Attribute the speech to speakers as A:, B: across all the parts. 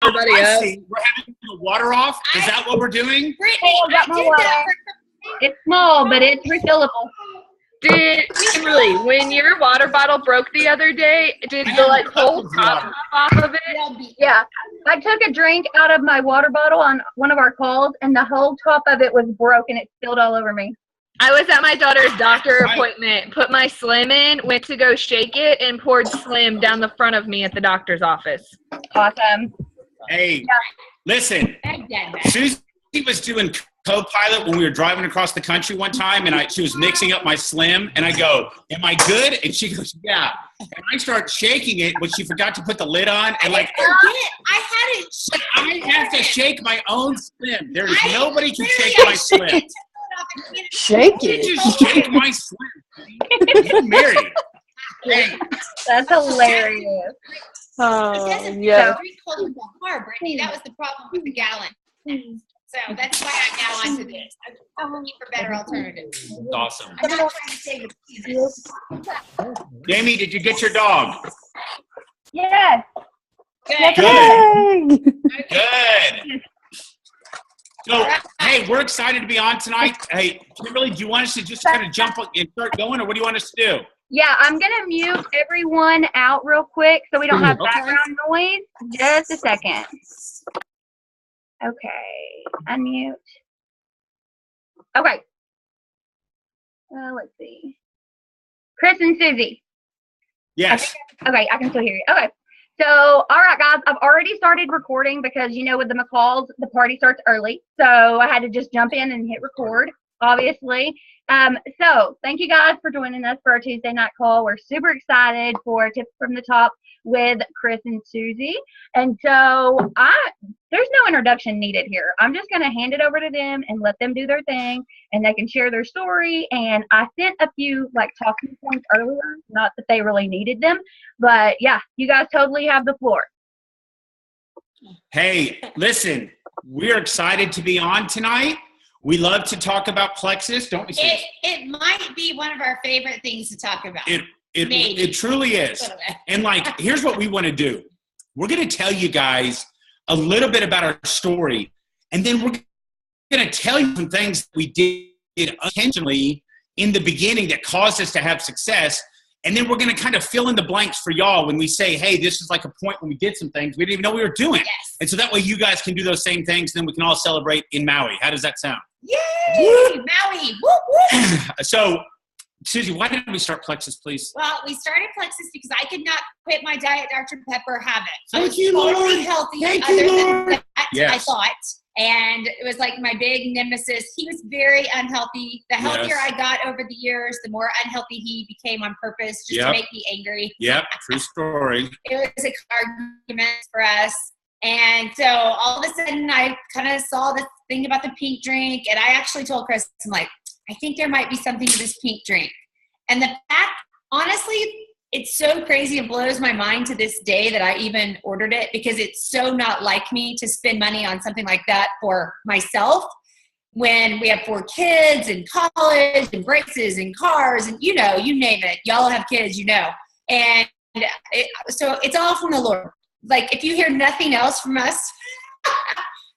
A: everybody else.
B: We're having the water off. Is that what we're doing?
C: Brittany, I did that.
D: It's small, but it's refillable.
A: Did Kimberly, when your water bottle broke the other day, did the whole top come off of it?
D: Yeah, I took a drink out of my water bottle on one of our calls, and the whole top of it was broken. It spilled all over me.
A: I was at my daughter's doctor appointment, put my Slim in, went to go shake it, and poured Slim down the front of me at the doctor's office.
D: Awesome.
B: Hey, listen, Susie was doing co-pilot when we were driving across the country one time, and she was mixing up my Slim, and I go, am I good? And she goes, yeah. And I start shaking it, but she forgot to put the lid on, and
C: I had it.
B: I have to shake my own Slim. There is nobody can shake my Slim.
E: Shake it.
B: Just shake my Slim. Get married. Hey.
D: That's hilarious.
E: Oh,
C: yeah. Drink cold in the car, Brittany. That was the problem with the gallon. So that's why I'm now onto this. I'm looking for better alternatives.
B: Awesome.
C: I'm not trying to save the
B: Jamie, did you get your dog?
D: Yes.
C: Good.
B: Good. So, hey, we're excited to be on tonight. Hey, Kimberly, do you want us to just kind of jump and start going, or what do you want us to do?
D: Yeah, I'm going to mute everyone out real quick so we don't have background noise. Just a second. Okay, unmute. Okay. Let's see. Chris and Susie.
B: Yes.
D: Okay, I can still hear you. Okay. So, all right, guys, I've already started recording because, with the McCalls, the party starts early. So I had to just jump in and hit record, obviously. So thank you guys for joining us for our Tuesday night call. We're super excited for Tips from the Top with Chris and Susie. And so there's no introduction needed here. I'm just going to hand it over to them and let them do their thing, and they can share their story. And I sent a few talking points earlier, not that they really needed them, but yeah, you guys totally have the floor.
B: Hey, listen, we're excited to be on tonight. We love to talk about Plexus, don't we?
C: It might be one of our favorite things to talk about.
B: It truly is. And here's what we want to do. We're going to tell you guys a little bit about our story, and then we're going to tell you some things that we did intentionally in the beginning that caused us to have success. And then we're going to kind of fill in the blanks for y'all when we say, hey, this is a point when we did some things we didn't even know we were doing.
C: Yes.
B: And so that way you guys can do those same things, and then we can all celebrate in Maui. How does that sound?
C: Yay! Maui! Woo, woo!
B: So, Susie, why didn't we start Plexus, please?
C: Well, we started Plexus because I could not quit my Diet Dr. Pepper habit.
B: Thank you, Lord.
C: Totally healthy.
B: Thank you, Lord.
C: Than that, yes. I thought. And it was my big nemesis. He was very unhealthy. The healthier I got over the years, the more unhealthy he became on purpose, just to make me angry.
B: Yep, true story.
C: It was an argument for us. And so all of a sudden, I kind of saw this thing about the pink drink. And I actually told Chris, I'm like, I think there might be something to this pink drink. And the fact, honestly, it's so crazy. It blows my mind to this day that I even ordered it, because it's so not like me to spend money on something like that for myself when we have 4 kids and college and braces and cars and, you name it. Y'all have kids, And so it's all from the Lord. If you hear nothing else from us,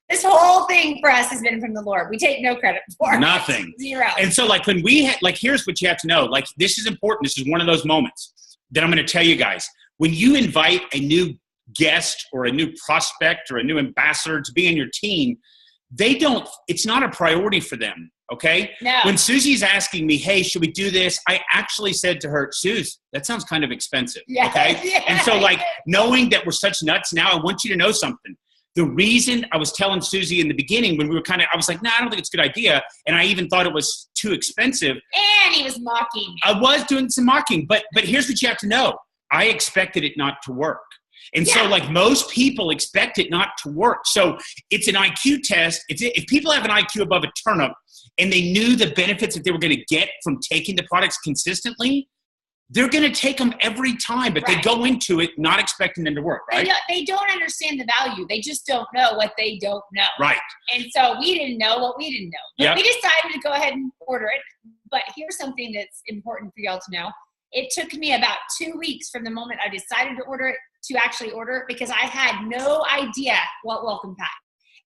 C: this whole thing for us has been from the Lord. We take no credit for it.
B: Nothing.
C: 0.
B: And so when we here's what you have to know. This is important. This is one of those moments that I'm going to tell you guys. When you invite a new guest or a new prospect or a new ambassador to be on your team, it's not a priority for them. Okay.
C: No.
B: When Susie's asking me, hey, should we do this? I actually said to her, Suze, that sounds kind of expensive.
C: Yeah.
B: Okay.
C: Yeah.
B: And so knowing that we're such nuts now, I want you to know something. The reason I was telling Susie in the beginning when we were I was like, I don't think it's a good idea. And I even thought it was too expensive.
C: And he was mocking me.
B: I was doing some mocking, but here's what you have to know. I expected it not to work. And so most people expect it not to work. So it's an IQ test. If people have an IQ above a turnip and they knew the benefits that they were going to get from taking the products consistently, they're going to take them every time, but they go into it not expecting them to work, right?
C: They don't understand the value. They just don't know what they don't know.
B: Right.
C: And so we didn't know what we didn't know. But we decided to go ahead and order it. But here's something that's important for y'all to know. It took me about 2 weeks from the moment I decided to order it to actually order it because I had no idea what welcome pack.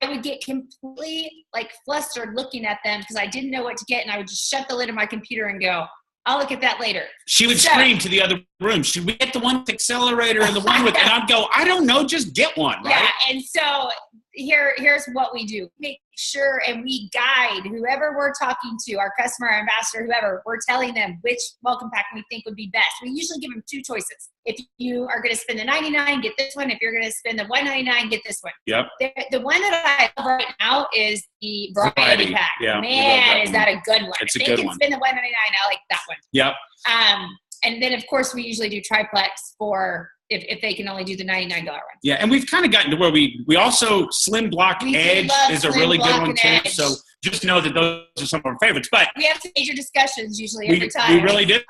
C: I would get completely like flustered looking at them because I didn't know what to get, and I would just shut the lid of my computer and go, I'll look at that later.
B: She would scream to the other room, should we get the one with accelerator and the one with, and I'd go, I don't know, just get one, right?
C: Yeah, and so here's what we do. Make sure and we guide whoever we're talking to, our customer, our ambassador, whoever, we're telling them which welcome pack we think would be best. We usually give them 2 choices. If you are going to spend the $99, get this one. If you're going to spend the $199, get this one.
B: Yep.
C: The one that I love right now is the variety pack.
B: Yeah,
C: man, is that a good one.
B: It's
C: if
B: a
C: they
B: good
C: can
B: one.
C: spend the $199, I like that one.
B: Yep.
C: And then, of course, we usually do triplex for if they can only do the $99 one.
B: Yeah, and we've kind of gotten to where we also Slim Block Edge is a really good one too.
C: Edge.
B: So just know that those are some of our favorites. But
C: we have some major discussions usually every time.
B: We really do.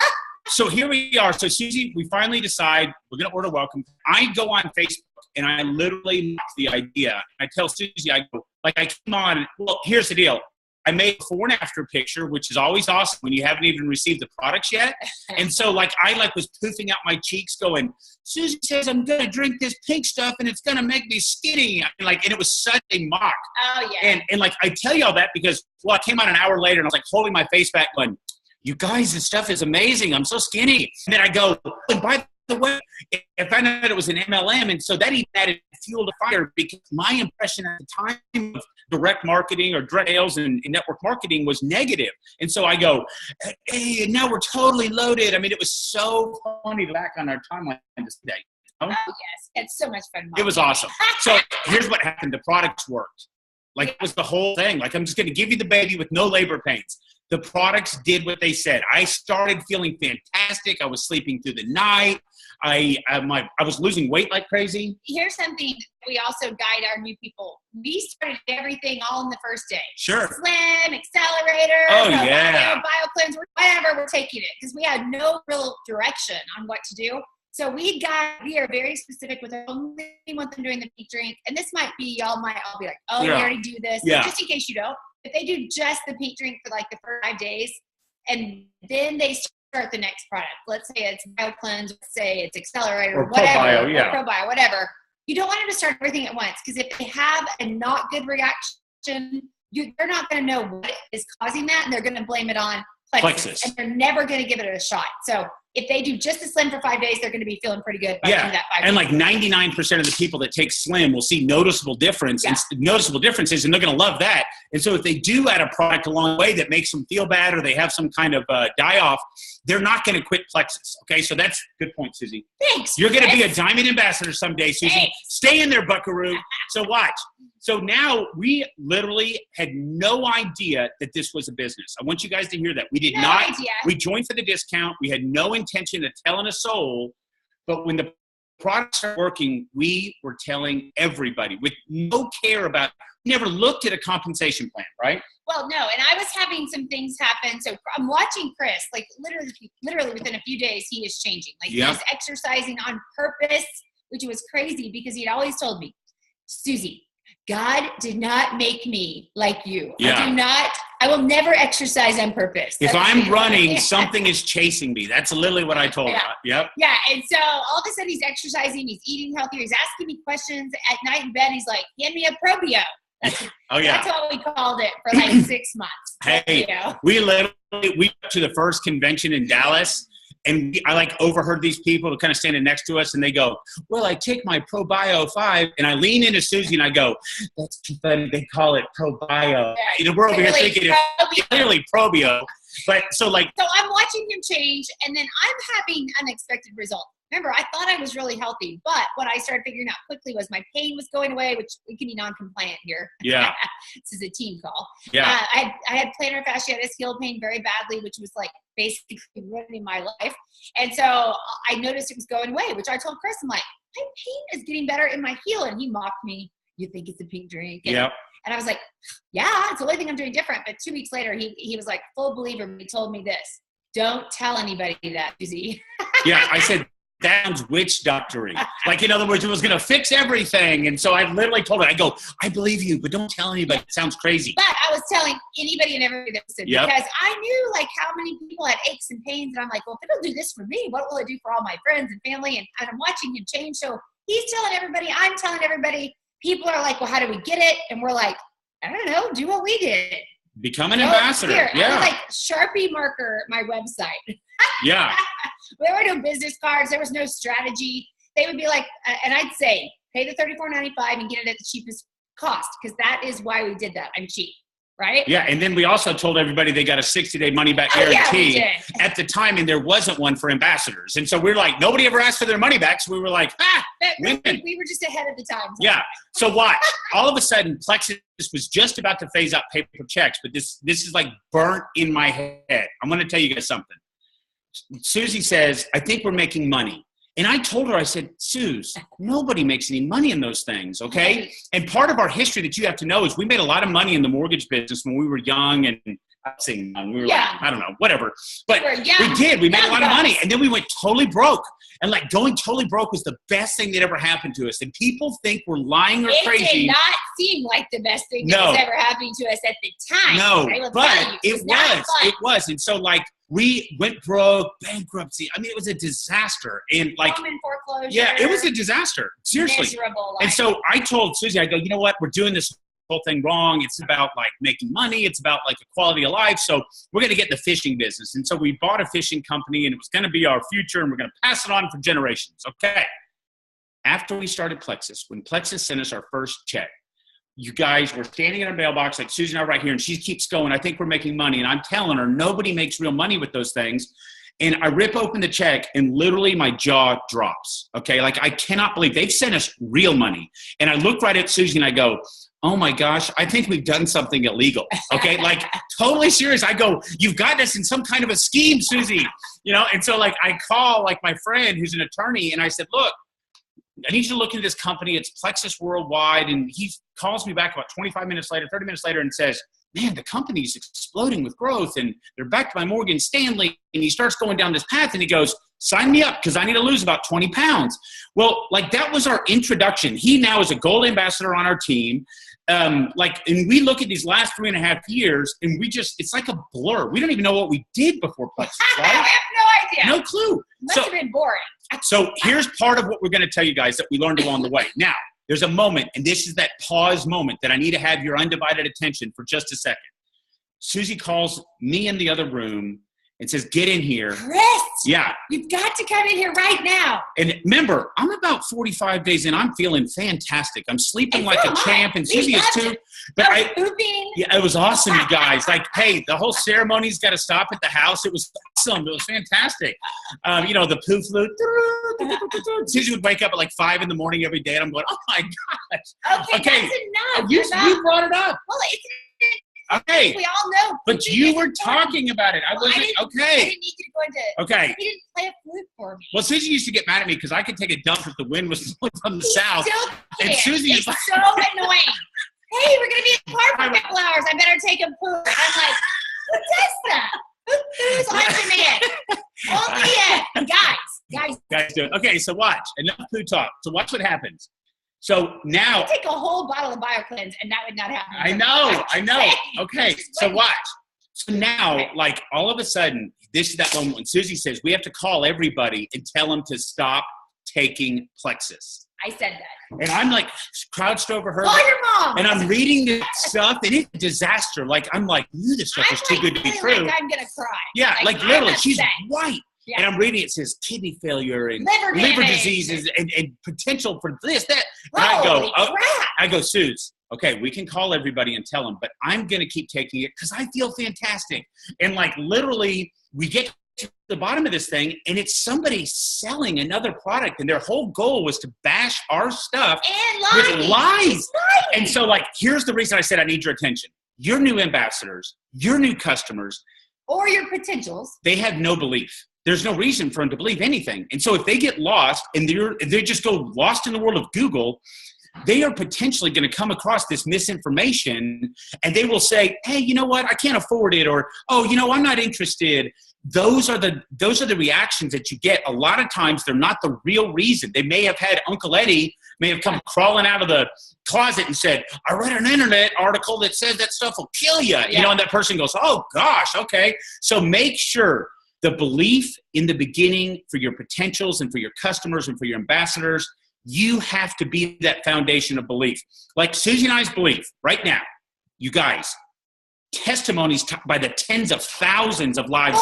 B: So here we are. So Susie, we finally decide we're going to order welcome. I go on Facebook and I literally mock the idea. I tell Susie, I go, like I came on, well, here's the deal. I made a before and after picture, which is always awesome when you haven't even received the products yet. And so like I was poofing out my cheeks going, Susie says I'm going to drink this pink stuff and it's going to make me skinny. And it was such a mock.
C: Oh, yeah.
B: And like I tell you all that because, well, I came on an hour later and I was like holding my face back going, you guys, this stuff is amazing. I'm so skinny. And then I go, and by the way, I found out it was an MLM. And so that even added fuel to fire because my impression at the time of direct marketing or direct sales and network marketing was negative. And so I go, hey, now we're totally loaded. I mean, it was so funny to back on our timeline today.
C: Oh, yes. It's so much fun.
B: It was awesome. So here's what happened. The products worked. Like it was the whole thing. Like I'm just going to give you the baby with no labor pains. The products did what they said. I started feeling fantastic. I was sleeping through the night. I was losing weight like crazy.
C: Here's something we also guide our new people. We started everything all in the first day.
B: Sure.
C: Slim, accelerator, bio cleanse, whatever, we're taking it because we had no real direction on what to do. So we are very specific with only want them doing the pink drink. And this might be, y'all might all be like, oh, we already do this.
B: Yeah.
C: Just in case you don't. If they do just the pink drink for like the first 5 days, and then they start the next product. Let's say it's bio cleanse, let's say it's accelerator,
B: or
C: whatever,
B: probio,
C: or probio, whatever. You don't want them to start everything at once because if they have a not good reaction, they're not going to know what is causing that, and they're going to blame it on plexus. And they're never going to give it a shot. So if they do just the Slim for 5 days, they're going to be feeling pretty good by that 5 days.
B: And like 99% of the people that take Slim will see noticeable difference and noticeable differences, and they're going to love that. And so if they do add a product along the way that makes them feel bad or they have some kind of die-off, they're not going to quit plexus. Okay, so that's a good point, Susie.
C: Thanks.
B: You're going to be a diamond ambassador someday, Susie.
C: Thanks.
B: Stay in there, buckaroo. So watch. So now we literally had no idea that this was a business. I want you guys to hear that. We did not.
C: Idea.
B: We joined for the discount. We had no intention of telling a soul. But when the products started working, we were telling everybody with no care about. We never looked at a compensation plan, right?
C: Well, no. And I was having some things happen. So I'm watching Chris, like literally within a few days, he is changing. Like he was exercising on purpose, which was crazy because he'd always told me, Susie, God did not make me like you.
B: Yeah.
C: I will never exercise on purpose.
B: If I'm running, something is chasing me. That's literally what I told her. Yep.
C: Yeah. And so all of a sudden he's exercising, he's eating healthier, he's asking me questions at night in bed. He's like, hand me a probio. That's what we called it for like 6 months.
B: Hey, we went to the first convention in Dallas. And I overheard these people kind of standing next to us, and they go, well, I take my ProBio 5, and I lean into Susie, and I go, that's too funny. They call it ProBio.
C: Yeah,
B: we're over here thinking it's clearly Probio. But so
C: I'm watching him change, and then I'm having unexpected results. Remember, I thought I was really healthy, but what I started figuring out quickly was my pain was going away, which we can be non-compliant here.
B: Yeah.
C: This is a team call.
B: Yeah.
C: I had plantar fasciitis, heel pain very badly, which was basically ruining my life. And so I noticed it was going away, which I told Chris, I'm like, my pain is getting better in my heel. And he mocked me. You think it's a pink drink? And, and I was like, yeah, it's the only thing I'm doing different. But 2 weeks later, he was like full believer. He told me this. Don't tell anybody that, Susie.
B: Yeah, I said, that sounds witch doctory. Like, in other words, it was going to fix everything. And so I literally told her, I go, I believe you, but don't tell anybody. It sounds crazy.
C: But I was telling anybody and everybody that listened because I knew like how many people had aches and pains. And I'm like, well, if it'll do this for me, what will it do for all my friends and family? And I'm watching him change. So he's telling everybody, I'm telling everybody. People are like, well, how do we get it? And we're like, I don't know, do what we did.
B: Become an ambassador.
C: Here.
B: Yeah.
C: I would like Sharpie marker my website.
B: Yeah.
C: There were no business cards. There was no strategy. They would be like, and I'd say, pay the $34.95 and get it at the cheapest cost because that is why we did that. I'm cheap, right?
B: Yeah, and then we also told everybody they got a 60-day money-back guarantee at the time, and there wasn't one for ambassadors. And so we're like, nobody ever asked for their money back, so we were like,
C: we were just ahead of the time.
B: Yeah, so watch. All of a sudden, Plexus was just about to phase out paper checks, but this is like burnt in my head. I'm going to tell you guys something. Susie says, I think we're making money. And I told her, I said, Suze, nobody makes any money in those things, okay? Right. And part of our history that you have to know is we made a lot of money in the mortgage business when we were young and I'm saying young, we were like, I don't know, whatever. But we did. We made a lot of money. And then we went totally broke. And like going totally broke was the best thing that ever happened to us. And people think we're lying or crazy.
C: It did not seem like the best thing that was ever happening to us at the time.
B: No, but it was. It was. And so like, we went broke, bankruptcy. I mean, it was a disaster. And like,
C: foreclosure.
B: Yeah, it was a disaster. Seriously.
C: Miserable life.
B: And so I told Susie, I go, you know what? We're doing this whole thing wrong. It's about like making money. It's about like the quality of life. So we're going to get in the fishing business. And so we bought a fishing company and it was going to be our future and we're going to pass it on for generations. Okay. After we started Plexus, when Plexus sent us our first check, you guys were standing in a mailbox like Susie and I right here, and she keeps going, I think we're making money. And I'm telling her, nobody makes real money with those things. And I rip open the check, and literally my jaw drops, okay? Like, I cannot believe they've sent us real money. And I look right at Susie, and I go, oh, my gosh, I think we've done something illegal, okay? Like, totally serious. I go, you've got us in some kind of a scheme, Susie. You know, and so, like, I call, like, my friend who's an attorney, and I said, look, I need you to look into this company. It's Plexus Worldwide. And he calls me back about 25 minutes later, 30 minutes later and says, man, the company's exploding with growth and they're backed by Morgan Stanley. And he starts going down this path and he goes, sign me up because I need to lose about 20 pounds. Well, like that was our introduction. He now is a gold ambassador on our team. And we look at these last 3.5 years and it's like a blur. We don't even know what we did before Plexus, right?
C: I have no idea.
B: No clue.
C: Must have been boring.
B: So here's part of what we're going to tell you guys that we learned along the way. Now, there's a moment, and this is that pause moment that I need to have your undivided attention for just a second. Susie calls me in the other room and says, get in here.
C: Chris,
B: yeah,
C: you've got to come in here right now.
B: And remember, I'm about 45 days in. I'm feeling fantastic. I'm sleeping like a champ, and Susie is too. But yeah, it was awesome, you guys. Like, hey, the whole ceremony's got to stop at the house. It was awesome. It was fantastic. You know, the poo flute. Susie would wake up at like 5 in the morning every day, and I'm going, oh my gosh.
C: Okay, that's enough.
B: You brought it up.
C: Well, it's
B: okay.
C: We all know.
B: But you were talking about it. I wasn't. Okay.
C: I didn't need you to go into.
B: Okay.
C: He didn't play a flute for me.
B: Well, Susie used to get mad at me because I could take a dump if the wind was blowing from the south.
C: Still
B: and Susie is
C: like, so annoying. Hey, we're gonna be in the park for a couple hours. I better take a poo. And I'm like, who does that? Who's on demand? Only guys
B: do it. Okay, so watch. Enough poo talk. So watch what happens. So now
C: take a whole bottle of BioCleanse and that would not happen.
B: I know. Okay, so watch. So now, like all of a sudden, this is that moment when Susie says we have to call everybody and tell them to stop taking Plexus.
C: I said that.
B: And I'm like crouched over her.
C: Call your mom.
B: And I'm reading this stuff and it's a disaster. Like I'm like, this stuff is too good to be true.
C: Like I'm gonna cry.
B: Yeah, like literally, she's white. Yeah. And I'm reading it says kidney failure and liver diseases and potential for this, that. And I go, Suze, okay, we can call everybody and tell them, but I'm going to keep taking it because I feel fantastic. And like literally we get to the bottom of this thing and it's somebody selling another product and their whole goal was to bash our stuff with lies. And so like, here's the reason I said I need your attention. Your new ambassadors, your new customers.
C: Or your potentials.
B: They have no belief. There's no reason for them to believe anything. And so if they get lost and they just go lost in the world of Google, they are potentially going to come across this misinformation, and they will say, hey, you know what? I can't afford it. Or, oh, you know, I'm not interested. Those are the reactions that you get. A lot of times they're not the real reason. They may have had Uncle Eddie may have come crawling out of the closet and said, I read an internet article that says that stuff will kill you. You know, and that person goes, oh gosh, okay. So make sure the belief in the beginning for your potentials and for your customers and for your ambassadors, you have to be that foundation of belief. Like Susie and I's belief right now, you guys, testimonies by the tens of thousands of lives.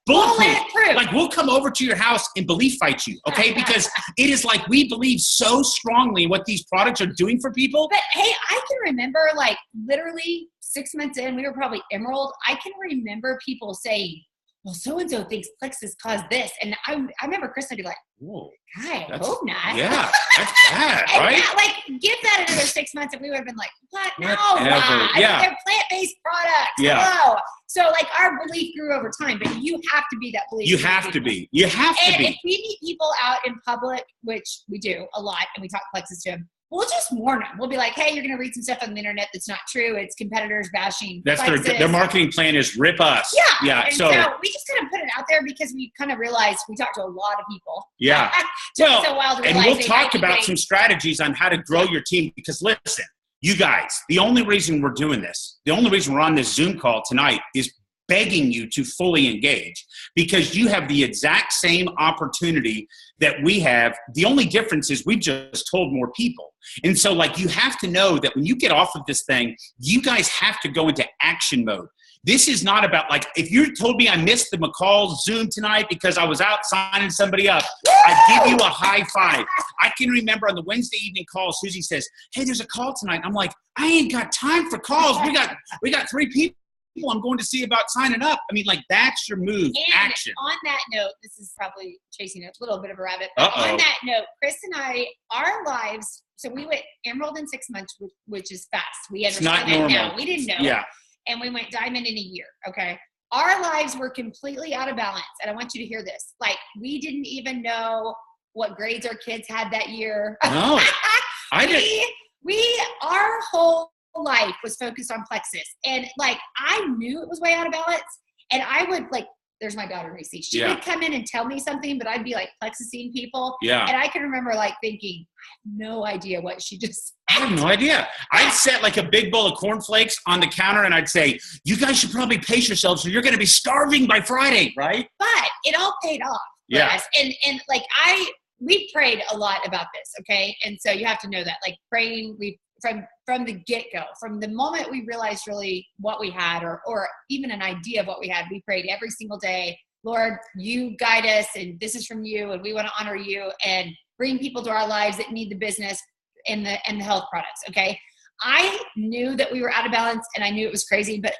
B: Bulletproof. Like, we'll come over to your house and belief fight you, okay? Because it is like we believe so strongly in what these products are doing for people.
C: But hey, I can remember, like, literally 6 months in, we were probably Emerald. I can remember people saying, well, so-and-so thinks plexus caused this. And I remember Chris would be like, whoa, I hope not.
B: Yeah, that's bad, right?
C: That, like, give that another 6 months and we would have been like, what? No,
B: yeah.
C: They're plant-based products.
B: Yeah.
C: Hello. So, like, our belief grew over time, but you have to be that belief.
B: You have to be. You have to be.
C: And if we meet people out in public, which we do a lot, and we talk plexus to them, we'll just warn them. We'll be like, hey, you're going to read some stuff on the internet that's not true. It's competitors bashing.
B: That's their marketing plan is rip us.
C: Yeah. And so we just kind of put it out there because we kind of realized we talked to a lot of people.
B: Yeah.
C: And
B: we'll talk about some strategies on how to grow your team, because listen, you guys, the only reason we're doing this, the only reason we're on this Zoom call tonight is begging you to fully engage, because you have the exact same opportunity that we have. The only difference is we've just told more people. And so, like, you have to know that when you get off of this thing, you guys have to go into action mode. This is not about, like, if you told me I missed the McCall Zoom tonight because I was out signing somebody up, I'd give you a high five. I can remember on the Wednesday evening call, Susie says, hey, there's a call tonight. I'm like, I ain't got time for calls. We got 3 people I'm going to see about signing up. I mean, like, that's your move.
C: And
B: action.
C: On that note, this is probably chasing a little bit of a rabbit. But on that note, Chris and I, our lives, so we went Emerald in 6 months, which is fast. We understand that now. We didn't know.
B: Yeah.
C: And we went Diamond in a year. Okay. Our lives were completely out of balance. And I want you to hear this. Like, we didn't even know what grades our kids had that year.
B: No, I didn't.
C: Our whole life was focused on plexus, and like, I knew it was way out of balance, and I would, like, there's my daughter Reese, she would come in and tell me something, but I'd be like plexusing people, and I can remember, like, thinking, I have no idea what she just
B: I have no idea. I'd set like a big bowl of cornflakes on the counter, and I'd say, you guys should probably pace yourselves or you're going to be starving by Friday, right?
C: But it all paid off for us. And like, we prayed a lot about this, okay? And so you have to know that, like, praying, from the get-go, from the moment we realized really what we had, or even an idea of what we had, we prayed every single day, Lord, you guide us, and this is from you, and we want to honor you and bring people to our lives that need the business and the health products, okay? I knew that we were out of balance, and I knew it was crazy, but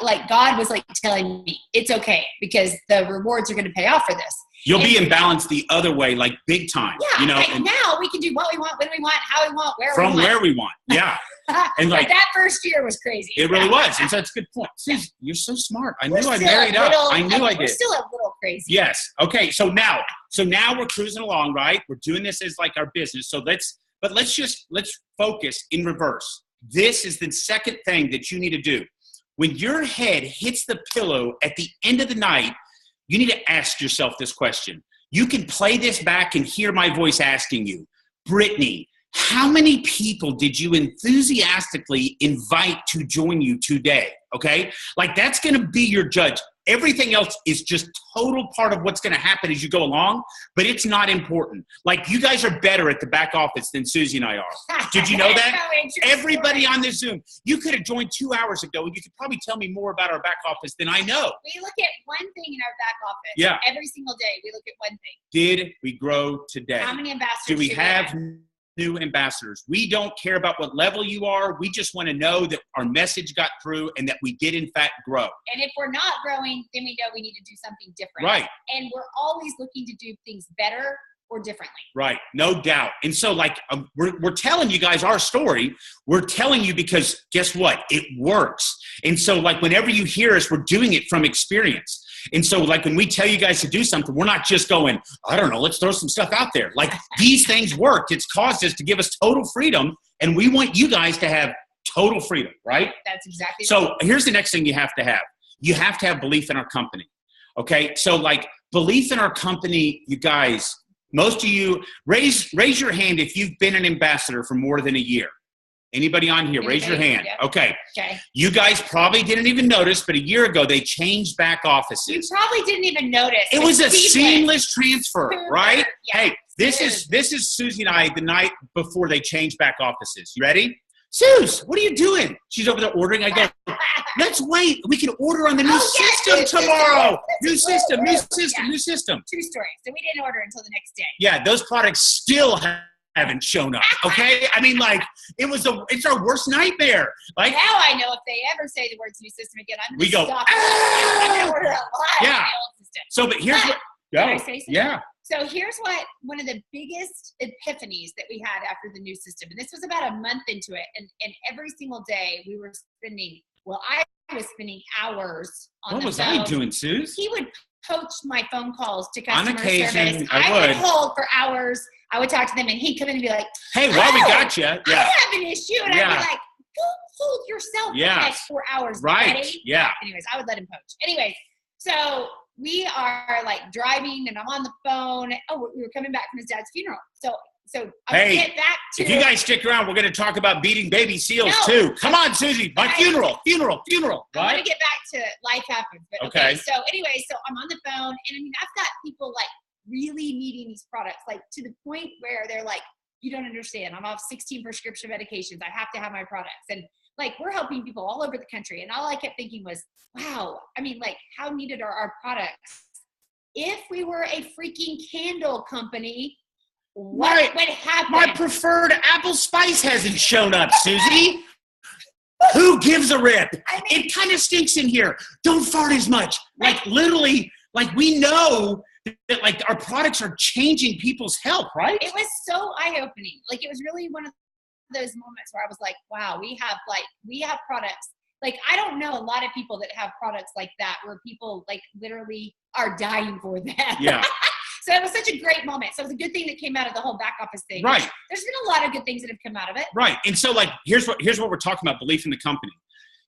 C: like, God was like telling me, it's okay, because the rewards are going to pay off for this.
B: You'll be in balance the other way, like, big time.
C: Yeah,
B: you know,
C: like, now we can do what we want, when we want, how we want, where we want.
B: Yeah. And like,
C: that first year was crazy.
B: It really was. And so that's a good point. Susie, you're so smart. I knew I married up. I knew I did.
C: We're still a little crazy.
B: Yes. Okay. So now we're cruising along, right? We're doing this as like our business. So let's focus in reverse. This is the second thing that you need to do. When your head hits the pillow at the end of the night, you need to ask yourself this question. You can play this back and hear my voice asking you, Brittany, how many people did you enthusiastically invite to join you today? Okay? Like, that's going to be your judge. Everything else is just total part of what's going to happen as you go along, but it's not important. Like, you guys are better at the back office than Susie and I are. Did you know that? Everybody on this Zoom, you could have joined 2 hours ago, and you could probably tell me more about our back office than I know.
C: We look at one thing in our back office. Every single day, we look at one thing.
B: Did we grow today?
C: How many ambassadors
B: do we have? New ambassadors. We don't care about what level you are. We just want to know that our message got through and that we did in fact grow.
C: And if we're not growing, then we know we need to do something different.
B: Right.
C: And we're always looking to do things better or differently.
B: Right. No doubt. And so, like, we're telling you guys our story. We're telling you because guess what? It works. And so, like, whenever you hear us, we're doing it from experience. And so like when we tell you guys to do something, we're not just going, I don't know, let's throw some stuff out there. Like these things worked. It's caused us to give us total freedom. And we want you guys to have total freedom, right?
C: That's exactly
B: so
C: right.
B: Here's the next thing you have to have. You have to have belief in our company. Okay. So like belief in our company, you guys, most of you raise your hand if you've been an ambassador for more than a year. Anybody on here? Raise your hand.
C: Yeah.
B: Okay.
C: Okay.
B: You guys probably didn't even notice, but a year ago they changed back offices.
C: You probably didn't even notice.
B: It was a seamless transfer, right?
C: Yeah.
B: Hey, this is Susie and I the night before they changed back offices. You ready? Suze, what are you doing? She's over there ordering. I go, let's wait. We can order on the new system tomorrow. New system. New system.
C: True story. So we didn't order until the next day.
B: Yeah, those products still haven't shown up. Okay, I mean, like it's our worst nightmare. Like
C: now, I know if they ever say the words new system again, I'm
B: we go.
C: stop. I'm order a lot.
B: Yeah.
C: My old system.
B: So, but here's what.
C: Can I say something?
B: Yeah.
C: So here's what one of the biggest epiphanies that we had after the new system, and this was about a month into it, and every single day we were spending. Well, I was spending hours on the phone.
B: What was I doing, Suze?
C: He would poach my phone calls to customer
B: On occasion,
C: service.
B: I
C: would
B: would
C: hold for hours. I would talk to them, and he'd come in and be like,
B: "Hey, while we got you,
C: I have an issue," and I'd be like, "Go hold yourself for the next 4 hours."
B: Right.
C: Buddy.
B: Yeah.
C: Anyways, I would let him poach. Anyways, so we are like driving, and I'm on the phone. Oh, we were coming back from his dad's funeral. So
B: hey,
C: get back to
B: if you guys stick around, we're going to talk about beating baby seals
C: No.
B: too. Come on, Susie. My funeral.
C: I
B: Right?
C: want to get back to life happens. But okay. So anyway, so I'm on the phone, and I mean, I've got people like really needing these products, like to the point where they're like, you don't understand. I'm off 16 prescription medications. I have to have my products. And like, we're helping people all over the country. And all I kept thinking was, wow, I mean, like, how needed are our products? If we were a freaking candle company, what would happen?
B: My preferred apple spice hasn't shown up, Susie. Who gives a rip? I mean, it kind of stinks in here. Don't fart as much. Like literally, like we know that like our products are changing people's health, right?
C: It was so eye-opening. Like it was really one of those moments where I was like, wow, we have products. Like I don't know a lot of people that have products like that where people like literally are dying for them. Yeah. So it was such a great moment. So it was a good thing that came out of the whole back office thing.
B: Right.
C: There's been a lot of good things that have come out of it.
B: Right. And so like, here's what we're talking about, belief in the company.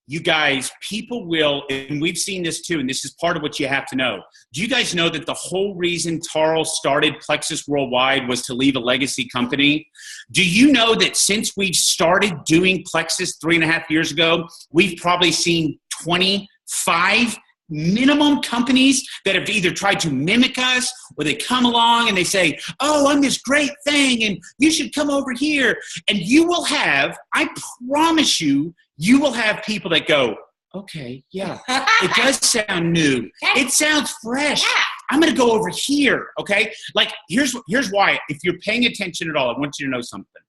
B: You guys, people will, and we've seen this too, and this is part of what you have to know. Do you guys know that the whole reason Tarl started Plexus Worldwide was to leave a legacy company? Do you know that since we've started doing Plexus 3.5 years ago, we've probably seen 25 minimum companies that have either tried to mimic us or they come along and they say, oh, I'm this great thing and you should come over here. And you will have, I promise you, you will have people that go, okay, yeah, it does sound new. It sounds fresh. I'm going to go over here, okay? Like, here's why. If you're paying attention at all, I want you to know something.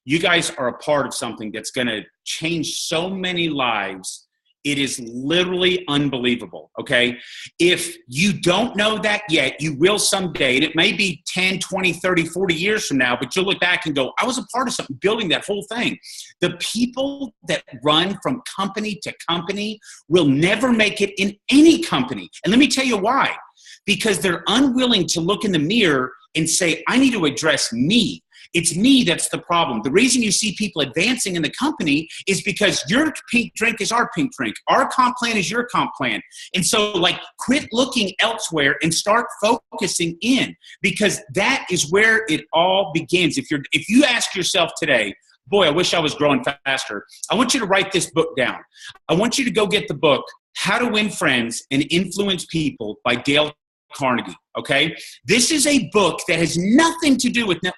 B: You guys are a part of something that's going to change so many lives. It is literally unbelievable, okay? If you don't know that yet, you will someday. And it may be 10, 20, 30, 40 years from now, but you'll look back and go, I was a part of something, building that whole thing. The people that run from company to company will never make it in any company. And let me tell you why. Because they're unwilling to look in the mirror and say, I need to address me. It's me that's the problem. The reason you see people advancing in the company is because your pink drink is our pink drink. Our comp plan is your comp plan. And so, like, quit looking elsewhere and start focusing in, because that is where it all begins. If you ask yourself today, boy, I wish I was growing faster, I want you to write this book down. I want you to go get the book, How to Win Friends and Influence People by Dale Carnegie, okay? This is a book that has nothing to do with network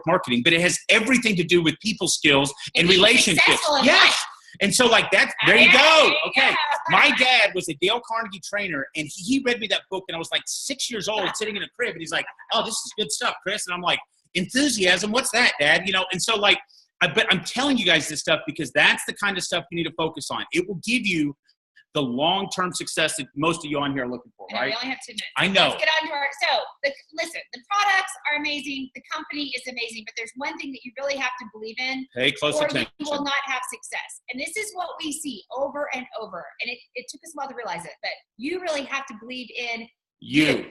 B: marketing, but it has everything to do with people skills and relationships. Yes. And so like that, there you go. Okay. My dad was a Dale Carnegie trainer, and he read me that book, and I was like 6 years old sitting in a crib, and he's like, oh, this is good stuff, Chris. And I'm like, enthusiasm, what's that, Dad? You know, and so like, but I'm telling you guys this stuff because that's the kind of stuff you need to focus on. It will give you the long-term success that most of you on here are looking for,
C: I know,
B: right?
C: we only have 2 minutes.
B: I know.
C: Let's get on to our, listen, the products are amazing. The company is amazing, but there's one thing that you really have to believe in.
B: Pay close
C: or
B: attention.
C: you will not have success. And this is what we see over and over. And it took us a while to realize it, but you really have to believe in
B: You.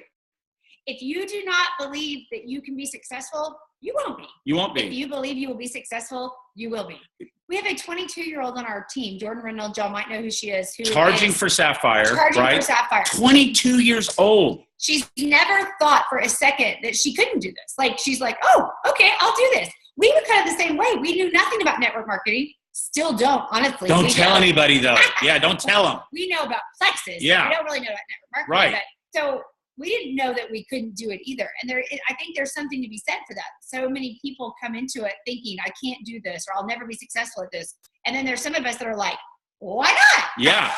C: If you do not believe that you can be successful, you won't be.
B: You won't be.
C: If you believe you will be successful, you will be. We have a 22-year-old on our team, Jordan Reynolds. Y'all might know who she is.
B: Charging for Sapphire,
C: charging
B: right?
C: for Sapphire.
B: 22 years old.
C: She's never thought for a second that she couldn't do this. Like, she's like, oh, okay, I'll do this. We were kind of the same way. We knew nothing about network marketing. Still don't, honestly.
B: Don't tell anybody, though. Yeah, don't tell them.
C: We know about plexus.
B: Yeah.
C: We don't really know about network marketing.
B: Right.
C: But, so we didn't know that we couldn't do it either. And I think there's something to be said for that. So many people come into it thinking, I can't do this, or I'll never be successful at this. And then there's some of us that are like, why not?
B: Yeah.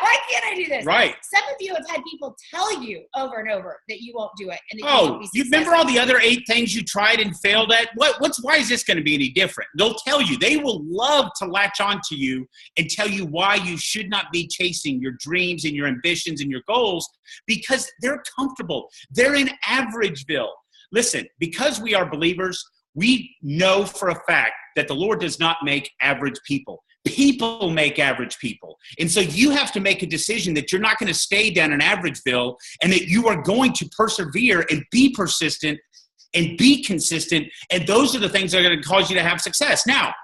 C: Why can't I do this?
B: Right.
C: Some of you have had people tell you over and over that you won't do it. And that you won't be
B: you
C: successful.
B: remember all the other 8 things you tried and failed at? Why is this going to be any different? They'll tell you. They will love to latch on to you and tell you why you should not be chasing your dreams and your ambitions and your goals, because they're comfortable. They're in Averageville. Listen, because we are believers, we know for a fact that the Lord does not make average people. People make average people. And so you have to make a decision that you're not going to stay down in Averageville, and that you are going to persevere and be persistent and be consistent. And those are the things that are going to cause you to have success. Now,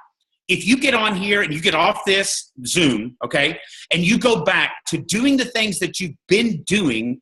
B: if you get on here and you get off this Zoom, okay, and you go back to doing the things that you've been doing,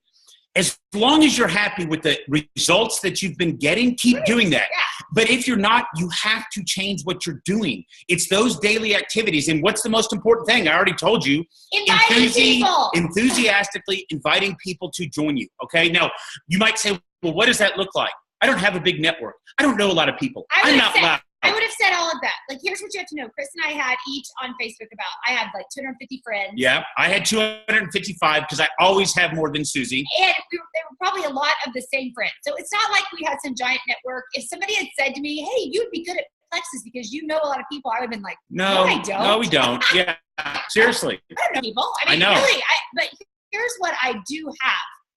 B: as long as you're happy with the results that you've been getting, keep doing that.
C: Yeah.
B: But if you're not, you have to change what you're doing. It's those daily activities. And what's the most important thing? I already told you.
C: Inviting people.
B: Enthusiastically inviting people to join you, okay? Now, you might say, well, what does that look like? I don't have a big network. I don't know a lot of people. I'm not loud.
C: I would have said all of that. Like, here's what you have to know. Chris and I had each on Facebook I had like 250 friends.
B: Yeah, I had 255 because I always have more than Susie.
C: And they were probably a lot of the same friends. So it's not like we had some giant network. If somebody had said to me, hey, you'd be good at Plexus because you know a lot of people, I would have been like, no, I don't.
B: No, we don't. Yeah, seriously.
C: I don't know people. I mean,
B: I know.
C: Really, but here's what I do have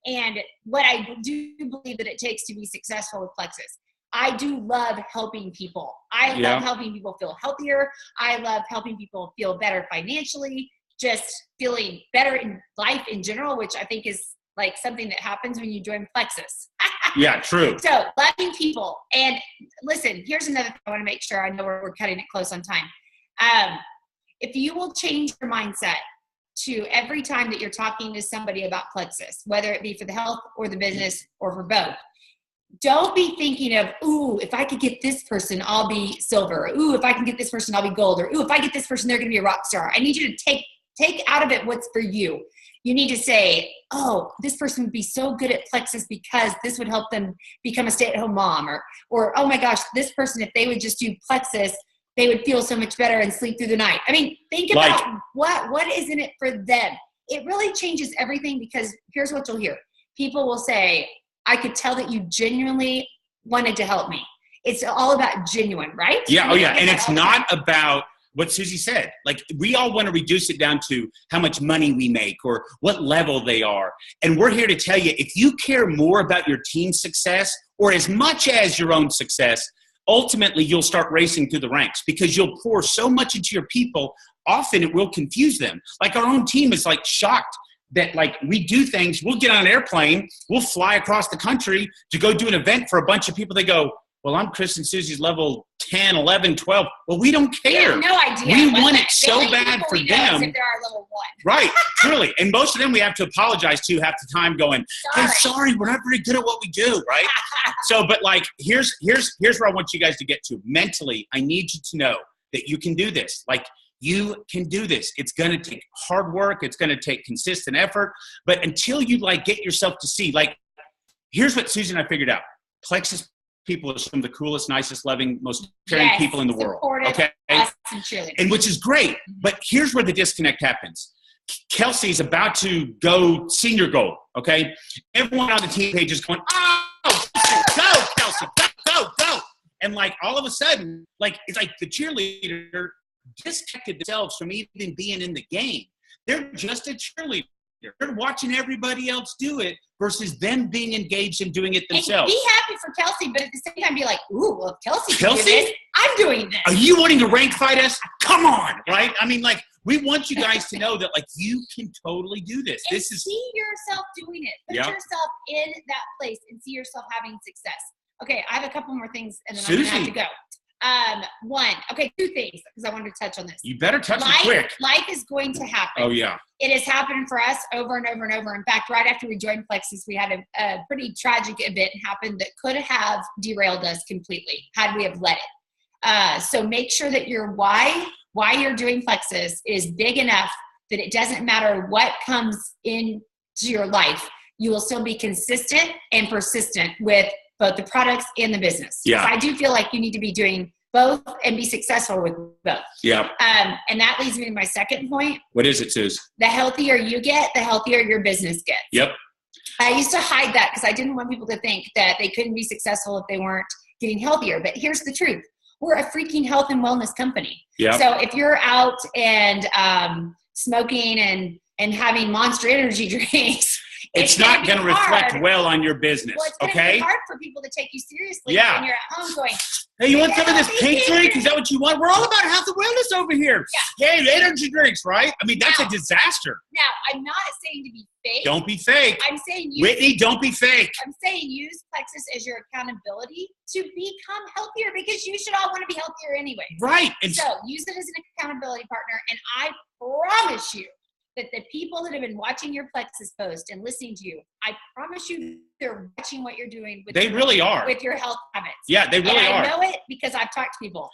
C: and what I do believe that it takes to be successful with Plexus. I do love helping people. I love helping people feel healthier. I love helping people feel better financially, just feeling better in life in general, which I think is like something that happens when you join Plexus.
B: Yeah, true.
C: So loving people. And listen, here's another thing I want to make sure. I know we're cutting it close on time. If you will change your mindset to every time that you're talking to somebody about Plexus, whether it be for the health or the business or for both, don't be thinking of, ooh, if I could get this person, I'll be silver. Ooh, if I can get this person, I'll be gold. Or, ooh, if I get this person, they're going to be a rock star. I need you to take out of it what's for you. You need to say, oh, this person would be so good at Plexus because this would help them become a stay-at-home mom. Or oh my gosh, this person, if they would just do Plexus, they would feel so much better and sleep through the night. I mean, think about what is in it for them. It really changes everything, because here's what you'll hear. People will say, I could tell that you genuinely wanted to help me. It's all about genuine, right?
B: Yeah. Oh, yeah. And it's not about what Susie said. Like, we all want to reduce it down to how much money we make or what level they are. And we're here to tell you, if you care more about your team's success or as much as your own success, ultimately you'll start racing through the ranks, because you'll pour so much into your people. Often it will confuse them. Like, our own team is like shocked that, like, we do things, we'll get on an airplane, we'll fly across the country to go do an event for a bunch of people. They go, well, I'm Chris and Susie's level 10, 11, 12. Well, we don't care.
C: We have no idea.
B: We want it so bad for them.
C: If they're our level 1.
B: Right, truly. And most of them we have to apologize to half the time, going, hey, sorry, we're not very good at what we do, right? So, but like, here's where I want you guys to get to. Mentally, I need you to know that you can do this. Like, you can do this. It's going to take hard work. It's going to take consistent effort. But until you like get yourself to see, like, here's what Susie and I figured out. Plexus people are some of the coolest, nicest, loving, most caring people in the world. Okay. And which is great. But here's where the disconnect happens. Kelsey's about to go senior goal. Okay. Everyone on the team page is going, oh, go, Kelsey, go. And like, all of a sudden, like, it's like the cheerleader disconnected themselves from even being in the game. They're just a cheerleader. They're watching everybody else do it versus them being engaged in doing it themselves.
C: And be happy for Kelsey, but at the same time be like, ooh, well, if Kelsey can do this, I'm doing this.
B: Are you wanting to rank fight us? Come on, right? I mean, like, we want you guys to know that, like, you can totally do this.
C: And
B: This is
C: see yourself doing it. Put yourself in that place and see yourself having success. Okay, I have a couple more things, and then I'm going to have to go. Two things, because I wanted to touch on this.
B: You better touch it quick.
C: Life is going to happen.
B: Oh, yeah.
C: It has happened for us over and over and over. In fact, right after we joined Plexus, we had a pretty tragic event happen that could have derailed us completely had we have let it. So make sure that your why you're doing Plexus is big enough that it doesn't matter what comes into your life. You will still be consistent and persistent with both the products and the business.
B: Yeah.
C: So I do feel like you need to be doing both and be successful with both.
B: Yeah.
C: And that leads me to my second point.
B: What is it, Suze?
C: The healthier you get, the healthier your business gets.
B: Yep.
C: I used to hide that because I didn't want people to think that they couldn't be successful if they weren't getting healthier. But here's the truth. We're a freaking health and wellness company.
B: Yep.
C: So if you're out and smoking and having Monster Energy drinks,
B: it's not going to reflect well on your business.
C: Well, it's going to be hard for people to take you seriously when you're at home going,
B: hey, you want some of this pink drink? Is that what you want? We're all about health and wellness over here.
C: Yeah.
B: Hey, energy drinks, right? I mean, that's a disaster.
C: Now, I'm not saying to be fake.
B: Don't be fake.
C: I'm saying
B: Whitney, don't be fake.
C: I'm saying use Plexus as your accountability to become healthier because you should all want to be healthier anyway.
B: Right.
C: And so use it as an accountability partner. And I promise you that the people that have been watching your Plexus post and listening to you, I promise you they're watching what you're doing with
B: really are.
C: With your health habits.
B: Yeah, they really are.
C: I know it because I've talked to people.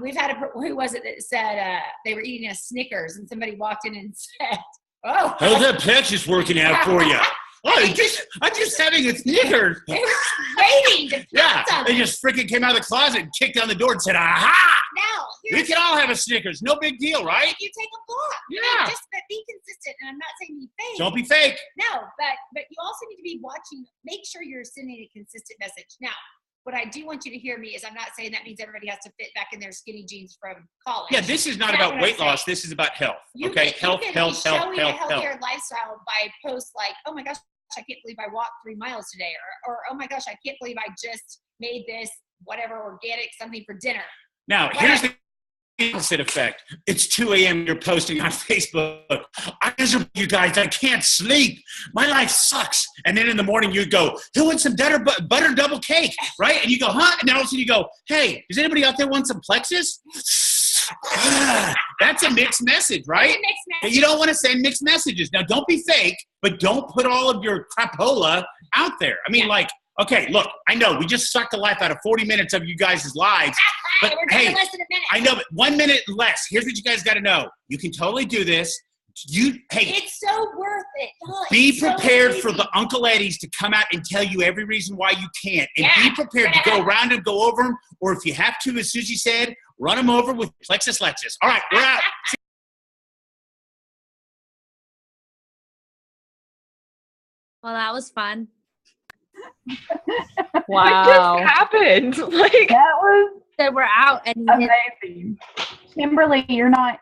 C: We've had who was it that said they were eating a Snickers and somebody walked in and said, oh.
B: How's that Plexus working out for you? Oh, I'm just having a Snickers.
C: They were waiting to
B: they just freaking came out of the closet and kicked down the door and said, aha!
C: Now,
B: we can all have a Snickers. No big deal, right?
C: You take a block.
B: Yeah.
C: Just be consistent. And I'm not saying be fake.
B: Don't be fake.
C: No, but you also need to be watching. Make sure you're sending a consistent message. Now, what I do want you to hear me is I'm not saying that means everybody has to fit back in their skinny jeans from college.
B: Yeah, this is not about weight loss. This is about health. Health.
C: Showing a healthier lifestyle by posts like, oh my gosh, I can't believe I walked 3 miles today. Or oh my gosh, I can't believe I just made this whatever organic something for dinner.
B: Now, here's the opposite effect. It's 2 a.m. You're posting on Facebook. I'm miserable, you guys. I can't sleep. My life sucks. And then in the morning you go, who wants some butter double cake? Right? And you go, huh? And then all of a sudden you go, hey, does anybody out there want some Plexus? That's a mixed message, right?
C: It's a mixed message.
B: You don't want to send mixed messages. Now, don't be fake, but don't put all of your crapola out there. I mean, okay, look, I know we just sucked the life out of 40 minutes of you guys' lives. But
C: we're doing less than a minute.
B: I know, but 1 minute less. Here's what you guys got to know. You can totally do this.
C: It's so worth it.
B: Be prepared for the Uncle Eddies to come out and tell you every reason why you can't. And be prepared to go around and go over them. Or if you have to, as Susie said, run them over with Plexus Lexus. All right, we're out.
F: Well, that was fun.
A: Wow. What just happened?
E: That was
F: So we're out and
E: amazing. Kimberly, you're not